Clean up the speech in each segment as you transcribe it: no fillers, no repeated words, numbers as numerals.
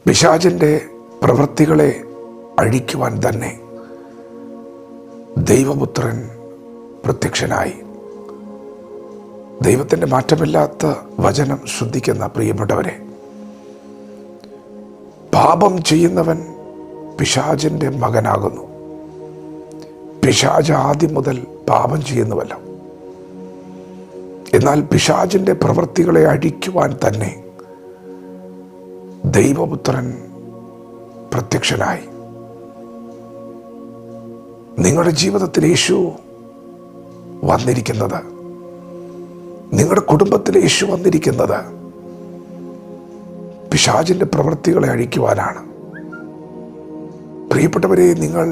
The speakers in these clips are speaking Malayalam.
പിശാചിൻ്റെ പ്രവൃത്തികളെ അഴിക്കുവാൻ തന്നെ ദൈവപുത്രൻ പ്രത്യക്ഷനായി. ദൈവത്തിൻ്റെ മാറ്റമില്ലാത്ത വചനം ശ്രദ്ധിക്കുന്ന പ്രിയപ്പെട്ടവരെ, പാപം ചെയ്യുന്നവൻ പിശാചിൻ്റെ മകനാകുന്നു. പിശാച് ആദ്യം മുതൽ പാപം ചെയ്യുന്നുവല്ലോ. എന്നാൽ പിശാചിൻ്റെ പ്രവൃത്തികളെ അഴിക്കുവാൻ തന്നെ ദൈവപുത്രൻ പ്രത്യക്ഷനായി. നിങ്ങളുടെ ജീവിതത്തിൽ യേശു വന്നിരിക്കുന്നത്, നിങ്ങളുടെ കുടുംബത്തിൽ യേശു വന്നിരിക്കുന്നത് പിശാചിൻ്റെ പ്രവൃത്തികളെ അഴിക്കുവാനാണ്. പ്രിയപ്പെട്ടവരെ, നിങ്ങൾ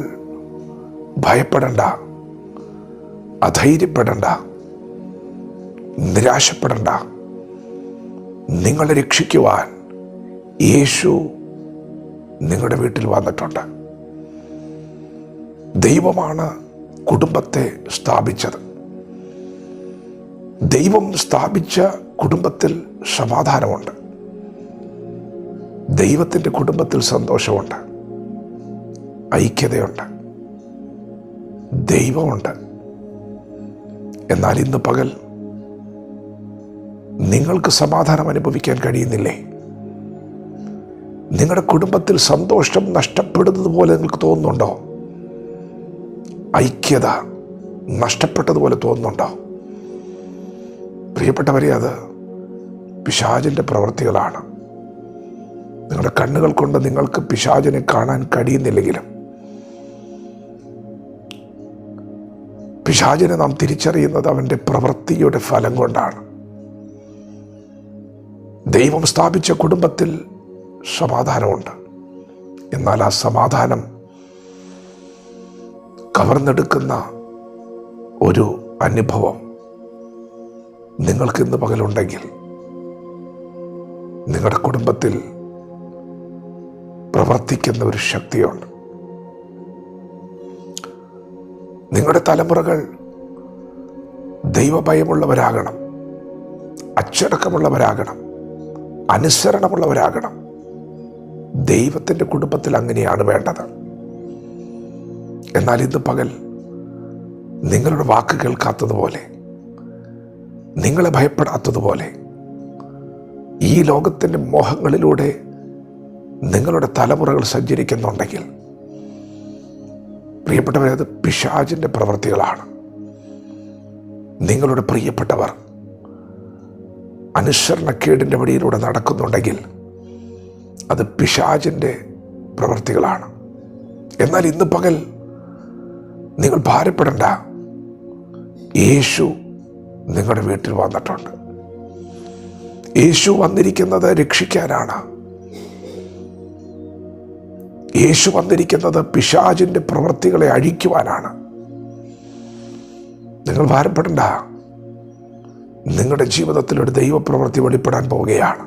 ഭയപ്പെടണ്ട, അധൈര്യപ്പെടണ്ട, നിരാശപ്പെടണ്ട. നിങ്ങളെ രക്ഷിക്കുവാൻ യേശു നിങ്ങളുടെ വീട്ടിൽ വന്നിട്ടുണ്ട്. ദൈവമാണ് കുടുംബത്തെ സ്ഥാപിച്ചത്. ദൈവം സ്ഥാപിച്ച കുടുംബത്തിൽ സമാധാനമുണ്ട്. ദൈവത്തിൻ്റെ കുടുംബത്തിൽ സന്തോഷമുണ്ട്, ഐക്യതയുണ്ട്, ദൈവമുണ്ട്. എന്നാൽ ഇന്ന് പകൽ നിങ്ങൾക്ക് സമാധാനം അനുഭവിക്കാൻ കഴിയുന്നില്ലേ? നിങ്ങളുടെ കുടുംബത്തിൽ സന്തോഷം നഷ്ടപ്പെടുന്നത് പോലെ നിങ്ങൾക്ക് തോന്നുന്നുണ്ടോ? ഐക്യത നഷ്ടപ്പെട്ടതുപോലെ തോന്നുന്നുണ്ടോ? പ്രിയപ്പെട്ടവരെ, അത് പിശാചിൻ്റെ പ്രവൃത്തികളാണ്. നിങ്ങളുടെ കണ്ണുകൾ കൊണ്ട് നിങ്ങൾക്ക് പിശാചിനെ കാണാൻ കഴിയുന്നില്ലെങ്കിലും പിശാചിനെ നാം തിരിച്ചറിയുന്നത് അവൻ്റെ പ്രവൃത്തിയുടെ ഫലം കൊണ്ടാണ്. ദൈവം സ്ഥാപിച്ച കുടുംബത്തിൽ സമാധാനമുണ്ട്. എന്നാൽ ആ സമാധാനം കവർന്നെടുക്കുന്ന ഒരു അനുഭവം നിങ്ങൾക്ക് ഇന്ന് പകലുണ്ടെങ്കിൽ നിങ്ങളുടെ കുടുംബത്തിൽ പ്രവർത്തിക്കുന്ന ഒരു ശക്തിയുണ്ട്. നിങ്ങളുടെ തലമുറകൾ ദൈവഭയമുള്ളവരാകണം, അച്ചടക്കമുള്ളവരാകണം, അനുസരണമുള്ളവരാകണം. ദൈവത്തിൻ്റെ കുടുംബത്തിൽ അങ്ങനെയാണ് വേണ്ടത്. എന്നാൽ ഇന്ന് പകൽ നിങ്ങളുടെ വാക്ക് കേൾക്കാത്തതുപോലെ, നിങ്ങളെ ഭയപ്പെടാത്തതുപോലെ, ഈ ലോകത്തിൻ്റെ മോഹങ്ങളിലൂടെ നിങ്ങളുടെ തലമുറകൾ സഞ്ചരിക്കുന്നുണ്ടെങ്കിൽ പ്രിയപ്പെട്ടവരെ, അത് പിശാചിൻ്റെ പ്രവൃത്തികളാണ്. നിങ്ങളുടെ പ്രിയപ്പെട്ടവർ അനുസരണക്കേടിൻ്റെ വഴിയിലൂടെ നടക്കുന്നുണ്ടെങ്കിൽ അത് പിശാചിൻ്റെ പ്രവൃത്തികളാണ്. എന്നാൽ ഇന്ന് പകൽ നിങ്ങൾ ഭാരപ്പെടേണ്ട, യേശു നിങ്ങളുടെ വീട്ടിൽ വന്നിട്ടുണ്ട്. യേശു വന്നിരിക്കുന്നത് രക്ഷിക്കാനാണ്. യേശു വന്നിരിക്കുന്നത് പിശാചിൻ്റെ പ്രവൃത്തികളെ അഴിക്കുവാനാണ്. നിങ്ങൾ ഭാരപ്പെടേണ്ട, നിങ്ങളുടെ ജീവിതത്തിൽ ഒരു ദൈവപ്രവൃത്തി വെളിപ്പെടാൻ പോവുകയാണ്.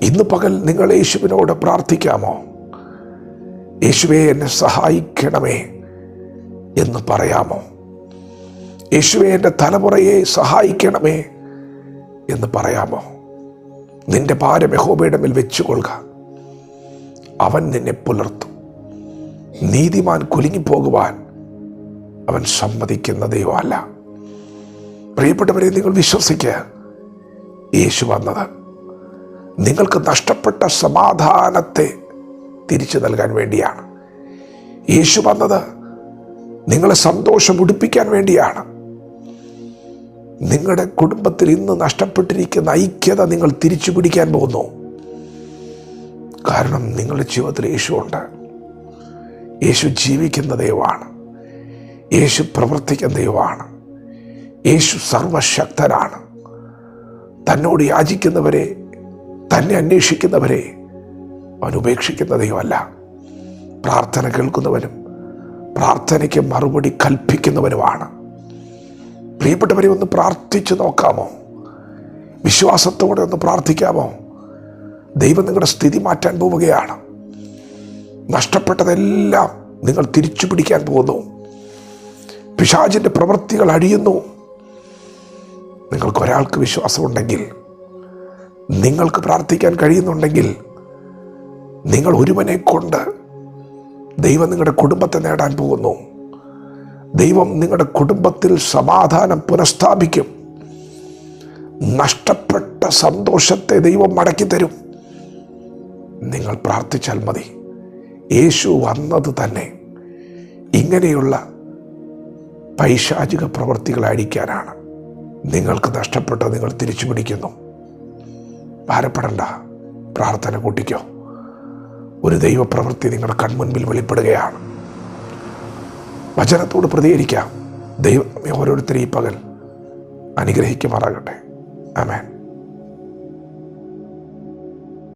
ഇന്ന് പകൽ നിങ്ങൾ യേശുവിനോട് പ്രാർത്ഥിക്കാമോ? യേശുവേ, എന്നെ സഹായിക്കണമേ എന്ന് പറയാമോ? യേശുവേ, എൻ്റെ തലമുറയെ സഹായിക്കണമേ എന്ന് പറയാമോ? നിന്റെ ഭാരം യഹോവയുടെ മേൽ വെച്ചുകൊള്ളുക, അവൻ നിന്നെ പുലർത്തും. നീതിമാൻ കുലുങ്ങിപ്പോകുവാൻ അവൻ സമ്മതിക്കുന്ന ദൈവമല്ല. പ്രിയപ്പെട്ടവരെ, നിങ്ങൾ വിശ്വസിക്കുക, യേശു വന്നത് നിങ്ങൾക്ക് നഷ്ടപ്പെട്ട സമാധാനത്തെ തിരിച്ചു നൽകാൻ വേണ്ടിയാണ്. യേശു വന്നത് നിങ്ങളെ സന്തോഷം ഉടുപ്പിക്കാൻ വേണ്ടിയാണ്. നിങ്ങളുടെ കുടുംബത്തിൽ ഇന്ന് നഷ്ടപ്പെട്ടിരിക്കുന്ന ഐക്യത നിങ്ങൾ തിരിച്ചു പിടിക്കാൻ പോകുന്നു. കാരണം നിങ്ങളുടെ ജീവിതത്തിൽ യേശുവുണ്ട്. യേശു ജീവിക്കുന്ന ദൈവമാണ്. യേശു പ്രവർത്തിക്കുന്ന ദൈവമാണ്. യേശു സർവശക്തനാണ്. തന്നോട് യാചിക്കുന്നവരെ, തന്നെ അന്വേഷിക്കുന്നവരെ അവൻ ഉപേക്ഷിക്കുന്ന ദൈവമല്ല. പ്രാർത്ഥന കേൾക്കുന്നവനും പ്രാർത്ഥനയ്ക്ക് മറുപടി കൽപ്പിക്കുന്നവനുമാണ്. പ്രിയപ്പെട്ടവരെ, ഒന്ന് പ്രാർത്ഥിച്ചു നോക്കാമോ? വിശ്വാസത്തോടെ ഒന്ന് പ്രാർത്ഥിക്കാമോ? ദൈവം നിങ്ങളുടെ സ്ഥിതി മാറ്റാൻ പോവുകയാണ്. നഷ്ടപ്പെട്ടതെല്ലാം നിങ്ങൾ തിരിച്ചു പിടിക്കാൻ പോകുന്നു. പിശാചിൻ്റെ പ്രവൃത്തികൾ അഴിയുന്നു. നിങ്ങൾക്കൊരാൾക്ക് വിശ്വാസമുണ്ടെങ്കിൽ, നിങ്ങൾക്ക് പ്രാർത്ഥിക്കാൻ കഴിയുന്നുണ്ടെങ്കിൽ നിങ്ങൾ ഒരുവനെ കൊണ്ട് ദൈവം നിങ്ങളുടെ കുടുംബത്തെ നേടാൻ പോകുന്നു. ദൈവം നിങ്ങളുടെ കുടുംബത്തിൽ സമാധാനം പുനഃസ്ഥാപിക്കും. നഷ്ടപ്പെട്ട സന്തോഷത്തെ ദൈവം മടക്കി തരും. നിങ്ങൾ പ്രാർത്ഥിച്ചാൽ മതി. യേശു വന്നത് തന്നെ ഇങ്ങനെയുള്ള പൈശാചിക പ്രവൃത്തികൾ അഴിക്കാനാണ്. നിങ്ങൾക്ക് നഷ്ടപ്പെട്ട നിങ്ങൾ തിരിച്ചു പിടിക്കുന്നു. ഭാരപ്പെടണ്ട, പ്രാർത്ഥന കൂട്ടിക്കോ. ഒരു ദൈവപ്രവൃത്തി നിങ്ങളുടെ കൺമുൻപിൽ വെളിപ്പെടുകയാണ്. വചനത്തോട് പ്രതികരിക്കാം. ദൈവം ഓരോരുത്തരെയും ഈ പകൽ അനുഗ്രഹിക്കുമാറാകട്ടെ. ആമേൻ.